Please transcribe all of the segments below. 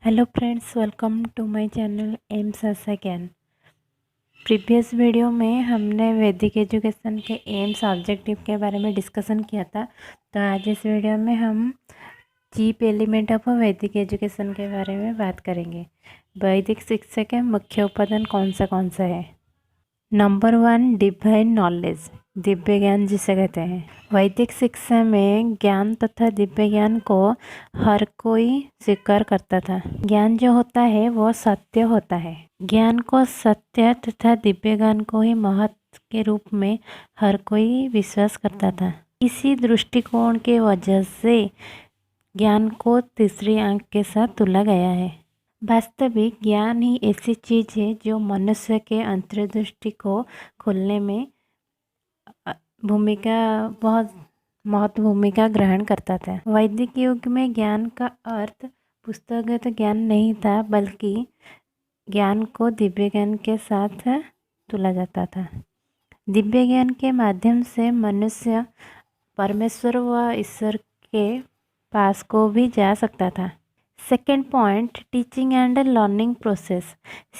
Hello friends, welcome to my channel AIMS again. Previous video में हमने वैदिक education के एम्स ऑब्जेक्टिव के बारे में डिस्कशन किया था। तो आज इस वीडियो में हम चीफ एलिमेंट ऑफ वैदिक एजुकेशन के बारे में बात करेंगे। वैदिक शिक्षा के मुख्य उपादान कौन सा है। नंबर 1, डिवाइन नॉलेज, दिव्य ज्ञान जिसे कहते हैं। वैदिक शिक्षा में ज्ञान तथा दिव्य ज्ञान को हर कोई स्वीकार करता था। ज्ञान जो होता है वो सत्य होता है। ज्ञान को सत्य तथा दिव्य ज्ञान को ही महत्व के रूप में हर कोई विश्वास करता था। इसी दृष्टिकोण के वजह से ज्ञान को तीसरी आंख के साथ तुला गया है। वास्तविक ज्ञान ही ऐसी चीज है जो मनुष्य के अंतर्दृष्टि को खोलने में बहुत महत्व भूमिका ग्रहण करता था। वैदिक युग में ज्ञान का अर्थ पुस्तकगत ज्ञान नहीं था, बल्कि ज्ञान को दिव्य ज्ञान के साथ तुला जाता था। दिव्य ज्ञान के माध्यम से मनुष्य परमेश्वर व ईश्वर के पास को भी जा सकता था। Second point, teaching and learning process,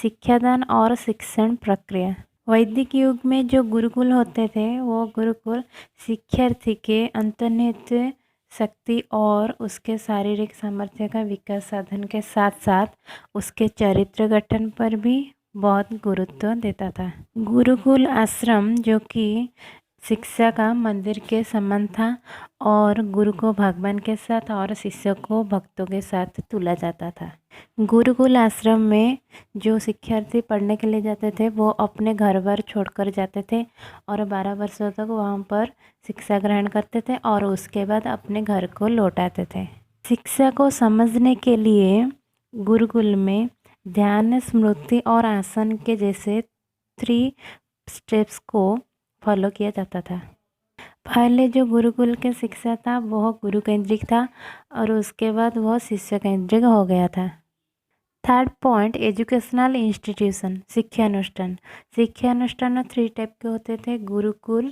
शिक्षादान और शिक्षण प्रक्रिया। वैदिक युग में जो गुरुकुल होते थे वो गुरुकुल शिक्षार्थी के अंतर्निहित शक्ति और उसके शारीरिक सामर्थ्य का विकास साधन के साथ साथ उसके चरित्र गठन पर भी बहुत गुरुत्व देता था। गुरुकुल आश्रम जो कि शिक्षा का मंदिर के समान था और गुरु को भगवान के साथ और शिष्य को भक्तों के साथ तुला जाता था। गुरुकुल आश्रम में जो शिक्षार्थी पढ़ने के लिए जाते थे वो अपने घर बार छोड़कर जाते थे और 12 वर्षों तक वहाँ पर शिक्षा ग्रहण करते थे और उसके बाद अपने घर को लौट आते थे। शिक्षा को समझने के लिए गुरुकुल में ध्यान, स्मृति और आसन के जैसे 3 स्टेप्स को फॉलो किया जाता था। पहले जो गुरुकुल के शिक्षा था वह गुरु केंद्रिक था और उसके बाद वह शिष्य केंद्रिक हो गया था। थर्ड पॉइंट, एजुकेशनल इंस्टीट्यूशन, शिक्षानुष्ठान। शिक्षानुष्ठान 3 टाइप के होते थे, गुरुकुल,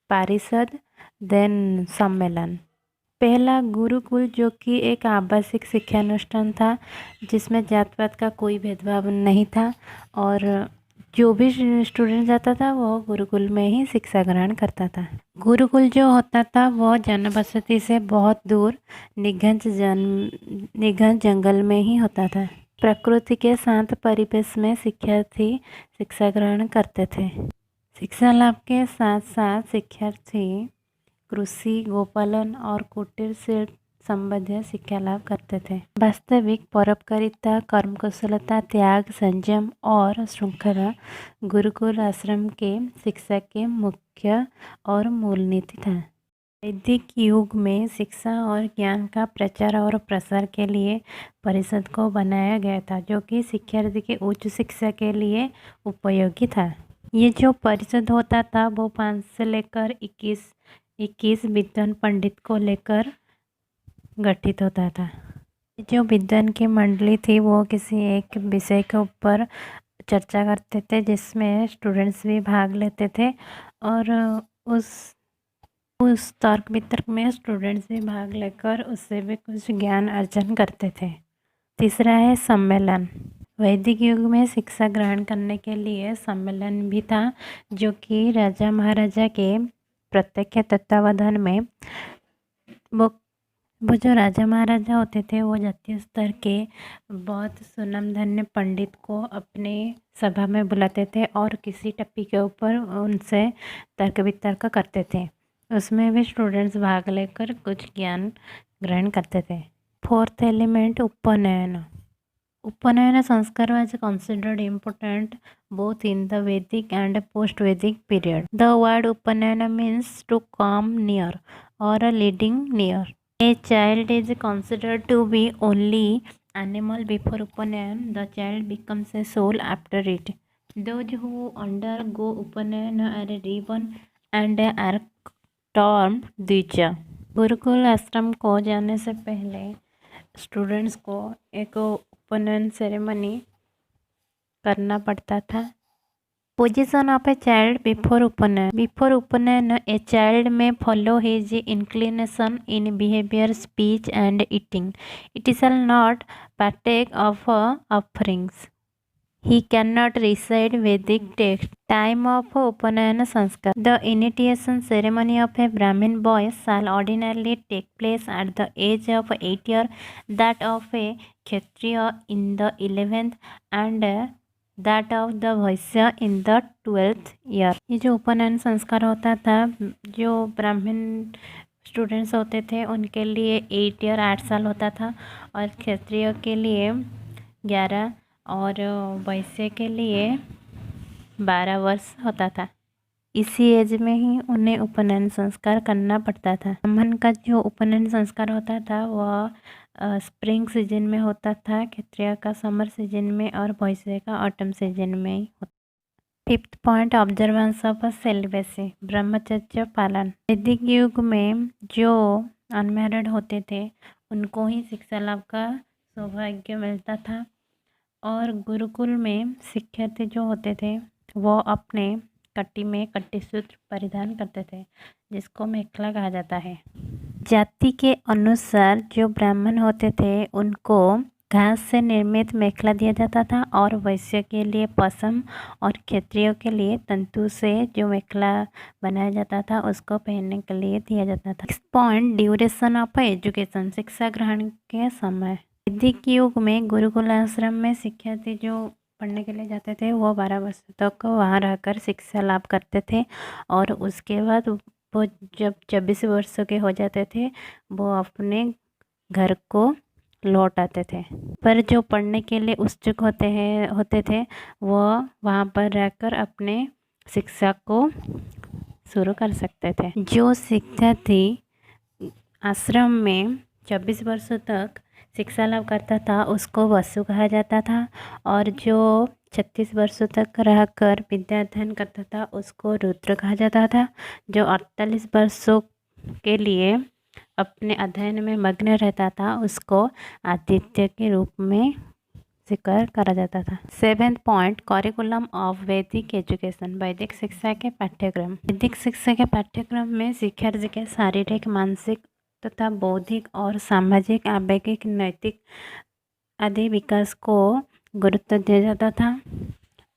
पारिषद, देन सम्मेलन। पहला गुरुकुल जो कि एक आवासिक शिक्षानुष्ठान था जिसमें जात पात का कोई भेदभाव नहीं था और जो भी स्टूडेंट जाता था वो गुरुकुल में ही शिक्षा ग्रहण करता था। गुरुकुल जो होता था वह जनबसति से बहुत दूर निघन जंगल में ही होता था। प्रकृति के शांत परिवेश में शिक्षार्थी शिक्षा ग्रहण करते थे। शिक्षा लाभ के साथ साथ शिक्षार्थी कृषि, गोपालन और कुटीर से संबंधित शिक्षा लाभ करते थे। वास्तविक परोपकारिता, कर्मकुशलता, त्याग, संयम और श्रृंखला गुरुकुल आश्रम के शिक्षा के मुख्य और मूल नीति था। वैदिक युग में शिक्षा और ज्ञान का प्रचार और प्रसार के लिए परिषद को बनाया गया था जो कि शिक्षार्थी के उच्च शिक्षा के लिए उपयोगी था। ये जो परिषद होता था वो 5 से लेकर 21 विद्वान पंडित को लेकर गठित होता था। जो विद्वान की मंडली थी वो किसी एक विषय के ऊपर चर्चा करते थे जिसमें स्टूडेंट्स भी भाग लेते थे और उस तर्क वितर्क में स्टूडेंट्स भी भाग लेकर उससे भी कुछ ज्ञान अर्जन करते थे। तीसरा है सम्मेलन। वैदिक युग में शिक्षा ग्रहण करने के लिए सम्मेलन भी था जो कि राजा महाराजा के प्रत्यक्ष तत्वावधान में वो जो राजा महाराजा होते थे वो जातीय स्तर के बहुत सुनामधन्य पंडित को अपने सभा में बुलाते थे और किसी टप्पी के ऊपर उनसे तर्क वितर्क करते थे। उसमें भी स्टूडेंट्स भाग लेकर कुछ ज्ञान ग्रहण करते थे। फोर्थ एलिमेंट, उपनयन। उपनयन संस्कार was considered important both in the Vedic and post-Vedic period. The word upanayana means to come near or leading near. A child is considered to be only animal before Upanayan. The child becomes a soul after it. Those who undergo Upanayana are reborn and are termed Dwija. Gurukul आश्रम को जाने से पहले students को एक उपनयन ceremony करना पड़ता था Position of a child before Upanayana. Before Upanayana, a child may follow his inclination in behavior, speech, and eating. It shall not partake of offerings. He cannot recite Vedic text. Time of Upanayana Sanskar. The initiation ceremony of a Brahmin boy shall ordinarily take place at the age of 8 years, that of a Kshatriya in the 11th, and that of the Vaishya in the 12th year. ये जो उपनयन संस्कार होता था, जो ब्राह्मण students होते थे उनके लिए 8 ईयर 8 साल होता था, और क्षत्रिय के लिए 11 और वैश्य के लिए 12 वर्ष होता था। इसी एज में ही उन्हें उपनयन संस्कार करना पड़ता था। ब्राह्मण का जो उपनयन संस्कार होता था वह स्प्रिंग सीजन में होता था, क्षत्रिय का समर सीजन में और वैश्य का ऑटम सीजन में होता। 5th point, observance of celibacy, ब्रह्मचर्य पालन। वैदिक युग में जो अनमैरिड होते थे उनको ही शिक्षा लाभ का सौभाग्य मिलता था, और गुरुकुल में शिक्षार्थी जो होते थे वो अपने कटी में कटी सूत्र परिधान करते थे, जिसको मेखला कहा जाता है। जाति के अनुसार जो ब्राह्मण होते थे उनको घास से निर्मित मेखला दिया जाता था, और वैश्य के लिए पसम और क्षत्रियों के लिए तंतु से जो मेखला बनाया जाता था उसको पहनने के लिए दिया जाता था। Next point, duration of education, शिक्षा ग्रहण के समय। वैदिक युग में गुरुकुल आश्रम में शिक्षार्थी जो पढ़ने के लिए जाते थे वो 12 वर्ष तक वहाँ रहकर शिक्षा लाभ करते थे, और उसके बाद वो जब 24 वर्ष के हो जाते थे वो अपने घर को लौट आते थे। पर जो पढ़ने के लिए उत्सुक होते थे वो वहाँ पर रहकर अपने शिक्षा को शुरू कर सकते थे। जो शिक्षार्थी आश्रम में 24 वर्षों तक शिक्षा लाभ करता था उसको वसु कहा जाता था, और जो 36 वर्षों तक रहकर विद्या अध्ययन करता था उसको रुद्र कहा जाता था। जो 48 वर्षों के लिए अपने अध्ययन में मग्न रहता था उसको आदित्य के रूप में स्वीकार करा जाता था। 7th पॉइंट, करिकुलम ऑफ वैदिक एजुकेशन, वैदिक शिक्षा के पाठ्यक्रम। वैदिक शिक्षा के पाठ्यक्रम में शिक्षार्थी के शारीरिक, मानसिक तथा बौद्धिक और सामाजिक, आवेगिक, नैतिक आदि विकास को गुरुत्व दिया जाता था,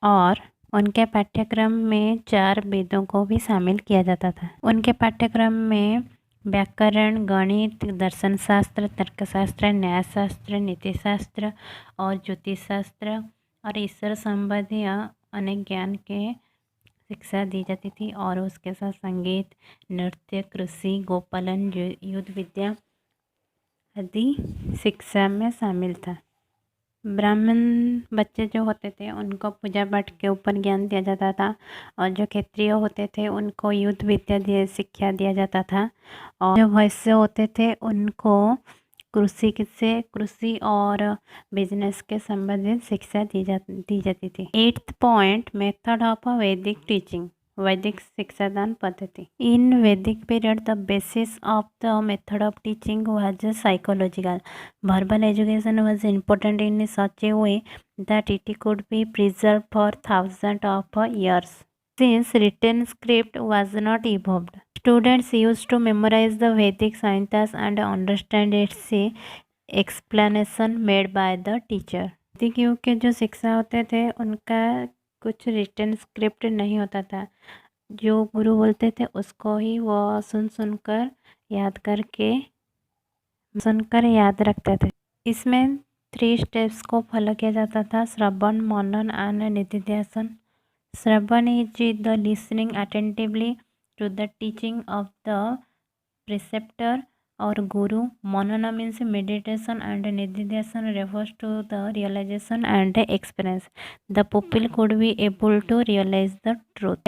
और उनके पाठ्यक्रम में 4 वेदों को भी शामिल किया जाता था। उनके पाठ्यक्रम में व्याकरण, गणित, दर्शन शास्त्र, तर्कशास्त्र, न्यायशास्त्र, नीतिशास्त्र और ज्योतिष शास्त्र और ईश्वर संबंधी अनेक ज्ञान के शिक्षा दी जाती थी, और उसके साथ संगीत, नृत्य, कृषि, गोपालन, युद्ध विद्या आदि शिक्षा में शामिल था। ब्राह्मण बच्चे जो होते थे उनको पूजा पाठ के ऊपर ज्ञान दिया जाता था, और जो क्षत्रिय होते थे उनको युद्ध विद्या शिक्षा दिया जाता था, और जो वैश्य होते थे उनको कृषि और बिजनेस के संबंधित शिक्षा दी जाती थी। 8th पॉइंट, मेथड ऑफ वैदिक टीचिंग, वैदिक शिक्षादान पद्धति। इन Vedic period the basis of the method of teaching was psychological. Verbal education was important in such a way that it could be preserved for thousands of years. Since written script was not evolved, students used to memorize the Vedic sciences and understand its explanation made by the teacher. वैदिक युग के जो शिक्षा होते थे उनका कुछ written script नहीं होता था, जो गुरु बोलते थे उसको ही वो सुनकर याद रखते थे। इसमें 3 स्टेप्स को फॉलो किया जाता था: श्रवण, मनन एंड निधिध्यासन। श्रवण is the listening attentively to the teaching of the preceptor और गुरु. मनन मीन्स मेडिटेशन एंड निधिध्यासन refers to the realization and experience. The pupil could be able to realize the truth.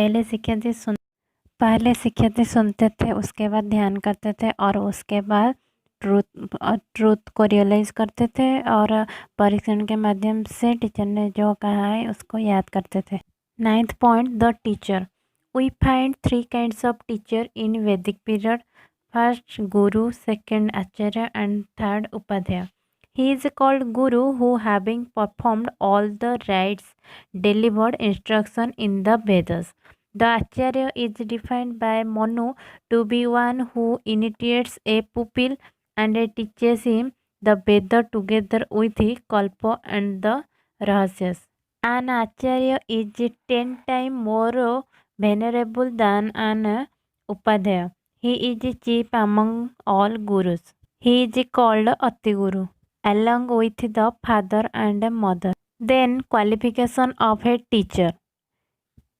पहले शिक्षार्थी सुनते थे, उसके बाद ध्यान करते थे, और उसके बाद ट्रूथ को रियलाइज करते थे, और परीक्षण के माध्यम से टीचर ने जो कहा है उसको याद करते थे. 9th point, the teacher. We find 3 kinds of teacher in Vedic period. First guru, second acharya and third upadhyaya. He is called Guru who, having performed all the rites, delivered instruction in the Vedas. The Acharya is defined by Manu to be one who initiates a pupil and teaches him the Veda together with the Kalpa and the Rahasyas. An Acharya is 10 times more venerable than an Upadhyaya. He is chief among all gurus. He is called Atiguru along with the father and mother. Then qualification of a teacher.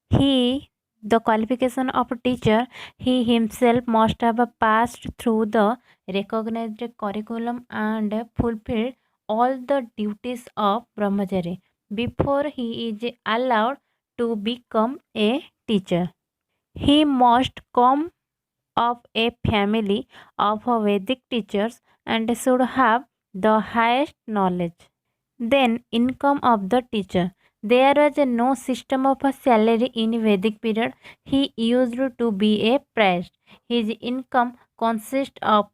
He the qualification of a teacher, he himself must have passed through the recognized curriculum and fulfilled all the duties of brahmachari before he is allowed to become a teacher. He must come of a family of Vedic teachers and should have the highest knowledge. Then, income of the teacher. There was no system of a salary in Vedic period. He used to be a priest. His income consists of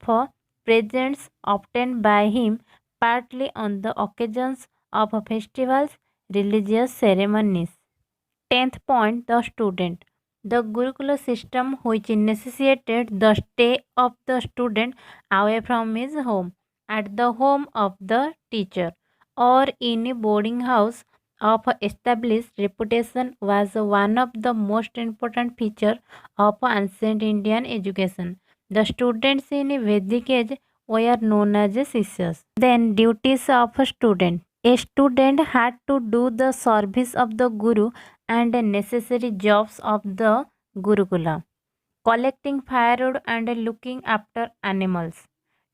presents obtained by him partly on the occasions of festivals, religious ceremonies. 10th point, the student. The Gurukula system, which necessitated the stay of the student away from his home, at the home of the teacher, or in a boarding house of established reputation, was one of the most important features of ancient Indian education. The students in Vedic age were known as Sishyas. Then, duties of a student. A student had to do the service of the Guru and necessary jobs of the Gurukula, collecting firewood and looking after animals,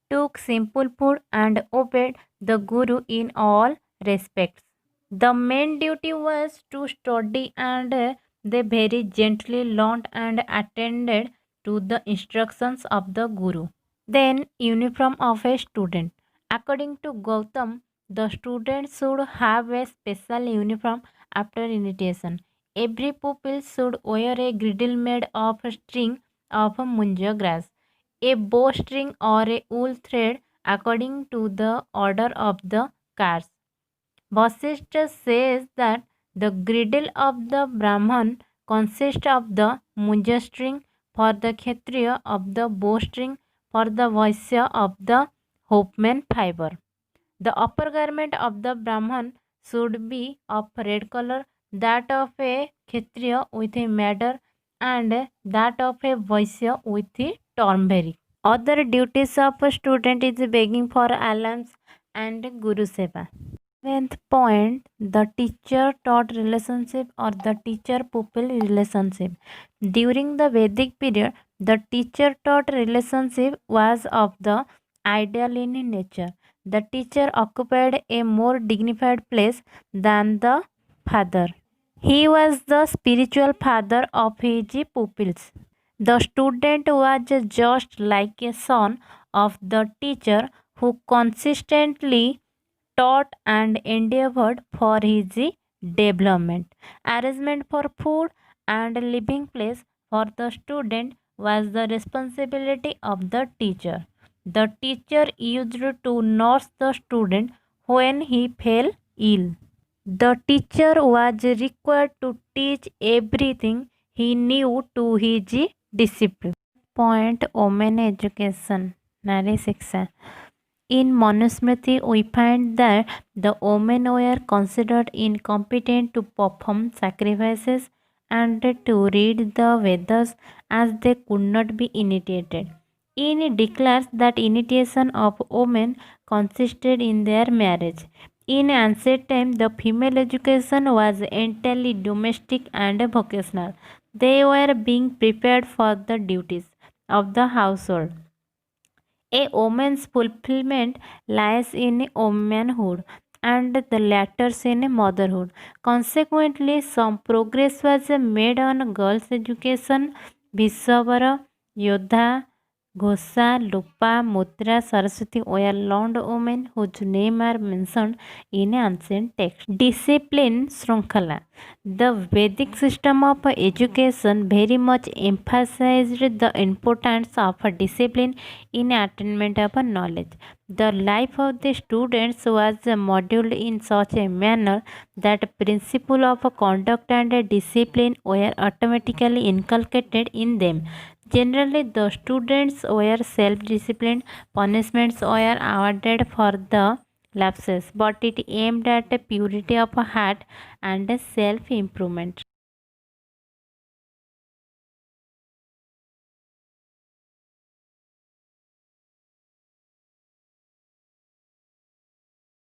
took simple food and obeyed the Guru in all respects. The main duty was to study and they very gently learned and attended to the instructions of the Guru. Then, uniform of a student. According to Gautam, the student should have a special uniform after initiation. Every pupil should wear a girdle made of a string of a munja grass, a bowstring or a wool thread according to the order of the caste. Vasishtha says that the girdle of the Brahman consists of the munja string for the Kshatriya, of the bowstring for the Vaisya, of the hopeman fiber. The upper garment of the Brahman should be of red color, that of a Kshatriya with a madder, and that of a Vaisya with a turmeric. Other duties of a student is begging for alms and Guru Seva. 7th point, the teacher taught relationship or the teacher pupil relationship. During the Vedic period, the teacher taught relationship was of the ideal in nature. The teacher occupied a more dignified place than the father. He was the spiritual father of his pupils. The student was just like a son of the teacher who consistently taught and endeavored for his development. Arrangement for food and living place for the student was the responsibility of the teacher. The teacher used to nurse the student when he fell ill. The teacher was required to teach everything he knew to his disciple. Point, women education. Nari Shiksha. In Manusmriti, we find that the women were considered incompetent to perform sacrifices and to read the Vedas as they could not be initiated. It declares that initiation of women consisted in their marriage. In ancient times, the female education was entirely domestic and vocational. They were being prepared for the duties of the household. A woman's fulfillment lies in womanhood and the latter in motherhood. Consequently, some progress was made on girls' education. Vishwavara, Yodha, Ghosa, Lupa, Mutra, Saraswati were learned women whose names are mentioned in ancient texts. Discipline Srunkhala. The Vedic system of education very much emphasized the importance of discipline in attainment of knowledge. The life of the students was modeled in such a manner that principles of conduct and discipline were automatically inculcated in them. Generally, the students were self-disciplined. Punishments were awarded for the lapses, but it aimed at a purity of heart and self-improvement.